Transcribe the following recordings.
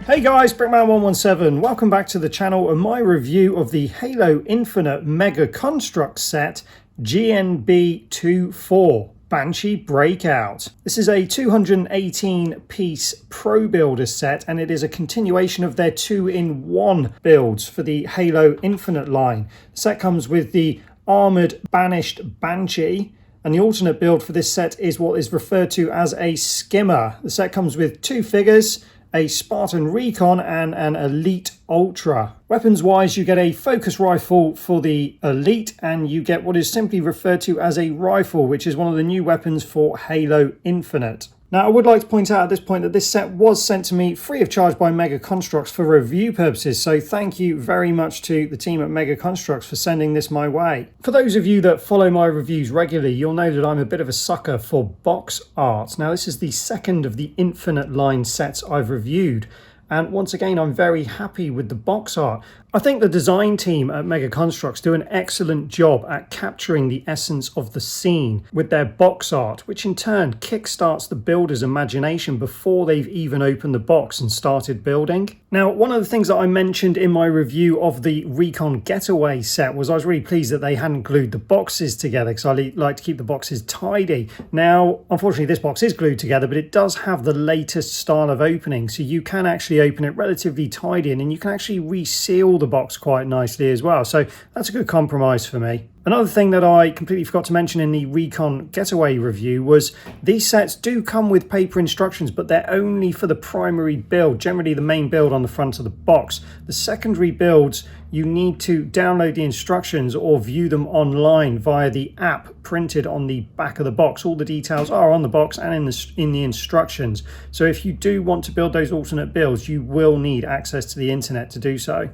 Hey guys, Brickman117, welcome back to the channel and my review of the Halo Infinite Mega Construx set GNB24 Banshee Breakout. This is a 218 piece Pro Builder set and it is a continuation of their 2-in-1 builds for the Halo Infinite line. The set comes with the armoured banished Banshee, and the alternate build for this set is what is referred to as a skimmer. The set comes with two figures, a Spartan Recon and an Elite Ultra. Weapons wise, you get a focus rifle for the Elite and you get what is simply referred to as a rifle, which is one of the new weapons for Halo Infinite. Now, I would like to point out at this point that this set was sent to me free of charge by Mega Construx for review purposes, so thank you very much to the team at Mega Construx for sending this my way. For those of you that follow my reviews regularly, you'll know that I'm a bit of a sucker for box art. Now, this is the second of the Infinite line sets I've reviewed, and once again, I'm very happy with the box art. I think the design team at Mega Construx do an excellent job at capturing the essence of the scene with their box art, which in turn kickstarts the builder's imagination before they've even opened the box and started building. Now, one of the things that I mentioned in my review of the Recon Getaway set was I was really pleased that they hadn't glued the boxes together because I like to keep the boxes tidy. Now, unfortunately, this box is glued together, but it does have the latest style of opening, so you can actually open it relatively tidy and then you can actually reseal the box quite nicely as well, so that's a good compromise for me. Another thing that I completely forgot to mention in the Recon Getaway review was these sets do come with paper instructions, but they're only for the primary build, generally the main build on the front of the box. The secondary builds, you need to download the instructions or view them online via the app printed on the back of the box. All the details are on the box and in the instructions. So if you do want to build those alternate builds, you will need access to the internet to do so.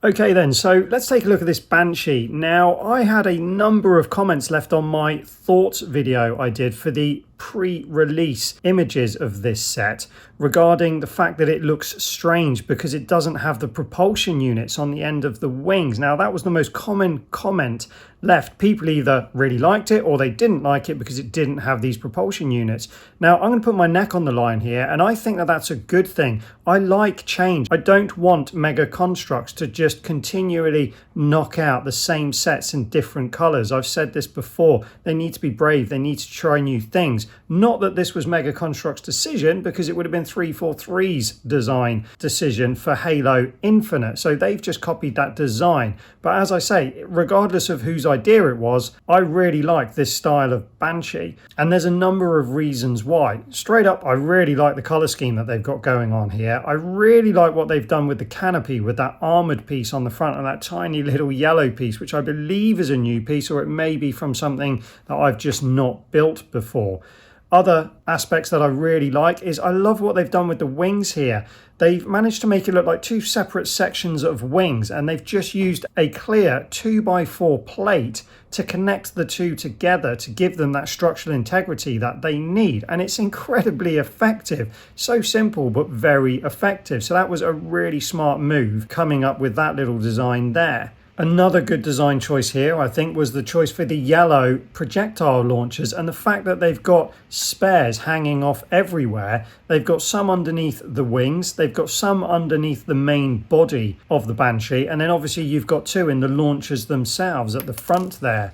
Okay then, so let's take a look at this Banshee. Now, I had a number of comments left on my thoughts video I did for the pre-release images of this set regarding the fact that it looks strange because it doesn't have the propulsion units on the end of the wings. Now, that was the most common comment left. People either really liked it or they didn't like it because it didn't have these propulsion units. Now, I'm going to put my neck on the line here, and I think that that's a good thing. I like change. I don't want Mega Construx to just continually knock out the same sets in different colors. I've said this before. They need to be brave. They need to try new things. Not that this was Mega Construx's decision, because it would have been 343's design decision for Halo Infinite. So they've just copied that design. But as I say, regardless of whose idea it was, I really like this style of Banshee. And there's a number of reasons why. Straight up, I really like the color scheme that they've got going on here. I really like what they've done with the canopy, with that armored piece on the front and that tiny little yellow piece, which I believe is a new piece, or it may be from something that I've just not built before. Other aspects that I really like is I love what they've done with the wings here. They've managed to make it look like two separate sections of wings, and they've just used a clear 2x4 plate to connect the two together to give them that structural integrity that they need. And it's incredibly effective. So simple, but very effective. So that was a really smart move coming up with that little design there. Another good design choice here, I think, was the choice for the yellow projectile launchers, and the fact that they've got spares hanging off everywhere. They've got some underneath the wings, they've got some underneath the main body of the Banshee, and then obviously you've got two in the launchers themselves at the front there.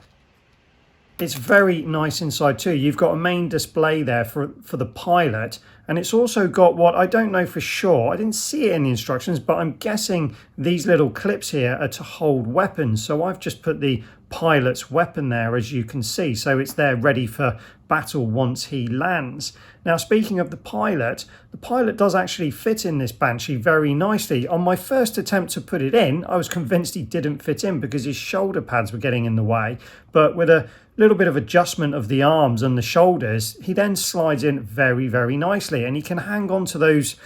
It's very nice inside too. You've got a main display there for the pilot, and it's also got what I don't know for sure. I didn't see it in the instructions, but I'm guessing these little clips here are to hold weapons. So I've just put the pilot's weapon there, as you can see. So it's there ready for battle once he lands. Now, speaking of the pilot does actually fit in this Banshee very nicely. On my first attempt to put it in, I was convinced he didn't fit in because his shoulder pads were getting in the way. But with a little bit of adjustment of the arms and the shoulders, he then slides in very, very nicely, and he can hang on to those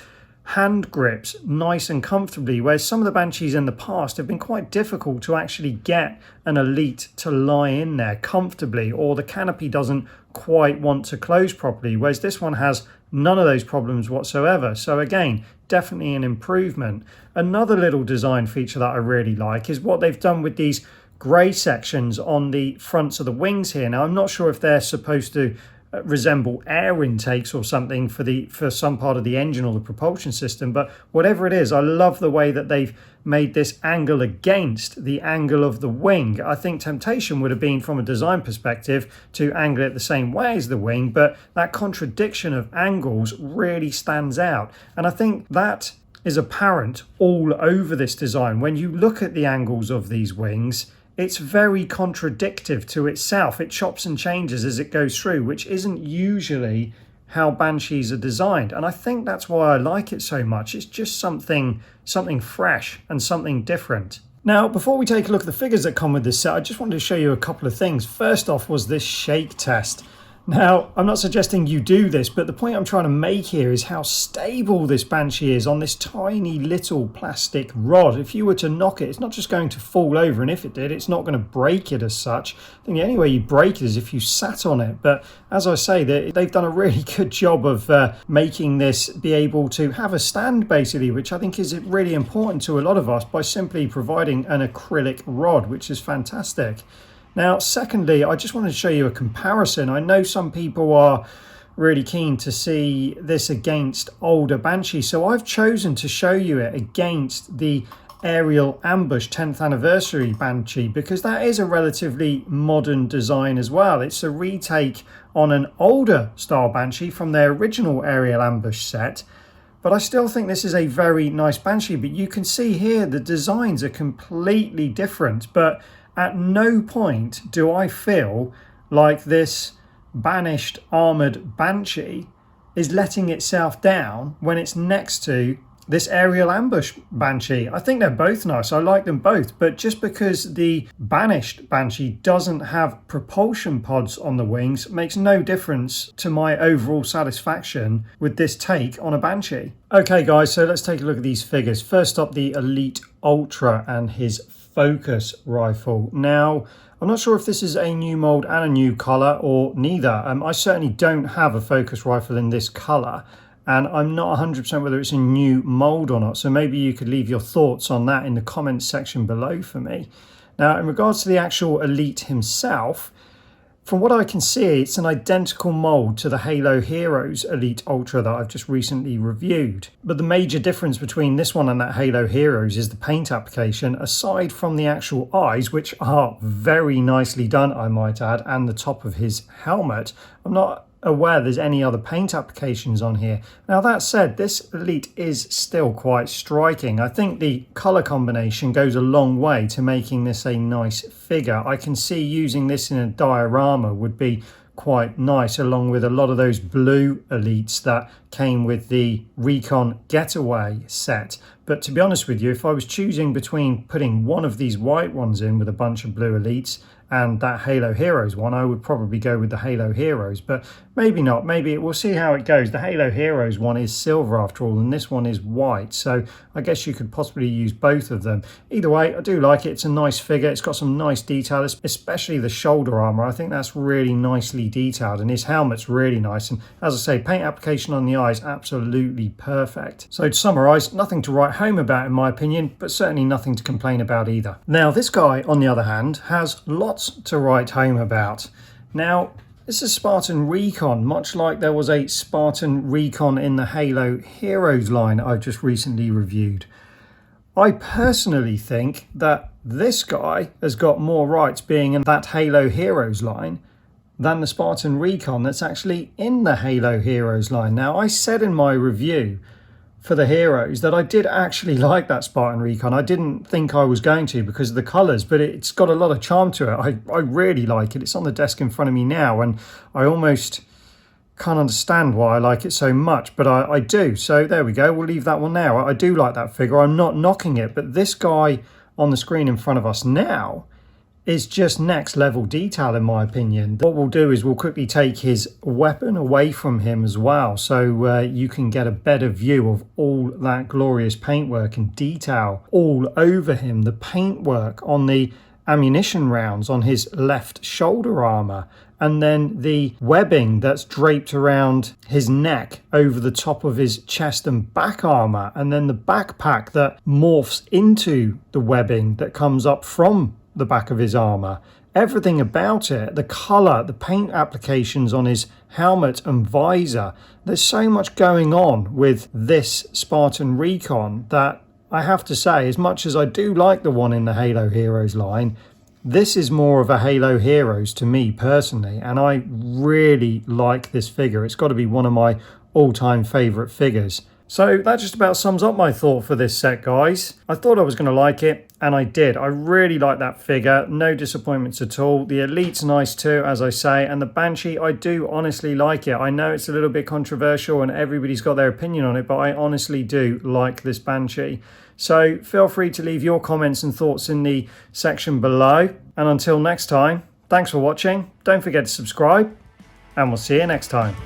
hand grips nice and comfortably, whereas some of the Banshees in the past have been quite difficult to actually get an Elite to lie in there comfortably, or the canopy doesn't quite want to close properly, whereas this one has none of those problems whatsoever. So again, definitely an improvement. Another little design feature that I really like is what they've done with these grey sections on the fronts of the wings here. Now, I'm not sure if they're supposed to resemble air intakes or something for some part of the engine or the propulsion system. But whatever it is, I love the way that they've made this angle against the angle of the wing. I think temptation would have been, from a design perspective, to angle it the same way as the wing, but that contradiction of angles really stands out. And I think that is apparent all over this design. When you look at the angles of these wings, it's very contradictive to itself. It chops and changes as it goes through, which isn't usually how Banshees are designed. And I think that's why I like it so much. It's just something fresh and something different. Now, before we take a look at the figures that come with this set, I just wanted to show you a couple of things. First off was this shake test. Now, I'm not suggesting you do this, but the point I'm trying to make here is how stable this Banshee is on this tiny little plastic rod. If you were to knock it, it's not just going to fall over, and if it did, it's not going to break it as such. I think the only way you break it is if you sat on it. But as I say, they've done a really good job of making this be able to have a stand, basically, which I think is really important to a lot of us, by simply providing an acrylic rod, which is fantastic. Now, secondly, I just wanted to show you a comparison. I know some people are really keen to see this against older Banshee, so I've chosen to show you it against the Aerial Ambush 10th anniversary Banshee, because that is a relatively modern design as well. It's a retake on an older style Banshee from their original Aerial Ambush set. But I still think this is a very nice Banshee. But you can see here the designs are completely different. But at no point do I feel like this banished armoured Banshee is letting itself down when it's next to this Aerial Ambush Banshee. I think they're both nice. I like them both. But just because the banished Banshee doesn't have propulsion pods on the wings makes no difference to my overall satisfaction with this take on a Banshee. Okay guys, so let's take a look at these figures. First up, the Elite Ultra and his focus rifle. Now, I'm not sure if this is a new mold and a new colour or neither. I certainly don't have a focus rifle in this colour, and I'm not 100% whether it's a new mold or not, so maybe you could leave your thoughts on that in the comments section below for me. Now, in regards to the actual Elite himself, from what I can see, it's an identical mold to the Halo Heroes Elite Ultra that I've just recently reviewed. But the major difference between this one and that Halo Heroes is the paint application, aside from the actual eyes, which are very nicely done, I might add, and the top of his helmet. I'm not aware there's any other paint applications on here. Now, that said, this Elite is still quite striking. I think the colour combination goes a long way to making this a nice figure. I can see using this in a diorama would be quite nice, along with a lot of those blue Elites that came with the Recon Getaway set. But to be honest with you, if I was choosing between putting one of these white ones in with a bunch of blue Elites and that Halo Heroes one, I would probably go with the Halo Heroes, but maybe not. Maybe we'll see how it goes. The Halo Heroes one is silver after all, and this one is white, so I guess you could possibly use both of them. Either way, I do like it. It's a nice figure. It's got some nice detail, especially the shoulder armor. I think that's really nicely detailed, and his helmet's really nice. And as I say, paint application on the eyes, absolutely perfect. So to summarize, nothing to write home about in my opinion, but certainly nothing to complain about either. Now, this guy, on the other hand, has lots to write home about. Now, this is Spartan Recon, much like there was a Spartan Recon in the Halo Heroes line I've just recently reviewed. I personally think that this guy has got more rights being in that Halo Heroes line than the Spartan Recon that's actually in the Halo Heroes line. Now, I said in my review for the Heroes that I did actually like that Spartan Recon. I didn't think I was going to because of the colours, but it's got a lot of charm to it. I really like it. It's on the desk in front of me now, and I almost can't understand why I like it so much, but I do. So there we go. We'll leave that one now. I do like that figure. I'm not knocking it, but this guy on the screen in front of us now is just next level detail in my opinion. What we'll do is we'll quickly take his weapon away from him as well, so you can get a better view of all that glorious paintwork and detail all over him. The paintwork on the ammunition rounds on his left shoulder armor, and then the webbing that's draped around his neck over the top of his chest and back armor, and then the backpack that morphs into the webbing that comes up from the back of his armor, everything about it, the colour, the paint applications on his helmet and visor, there's so much going on with this Spartan Recon that I have to say, as much as I do like the one in the Halo Heroes line, this is more of a Halo Heroes to me personally, and I really like this figure. It's got to be one of my all-time favourite figures. So that just about sums up my thought for this set, guys. I thought I was going to like it, and I did. I really like that figure. No disappointments at all. The Elite's nice too, as I say, and the Banshee, I do honestly like it. I know it's a little bit controversial and everybody's got their opinion on it, but I honestly do like this Banshee. So feel free to leave your comments and thoughts in the section below. And until next time, thanks for watching. Don't forget to subscribe, and we'll see you next time.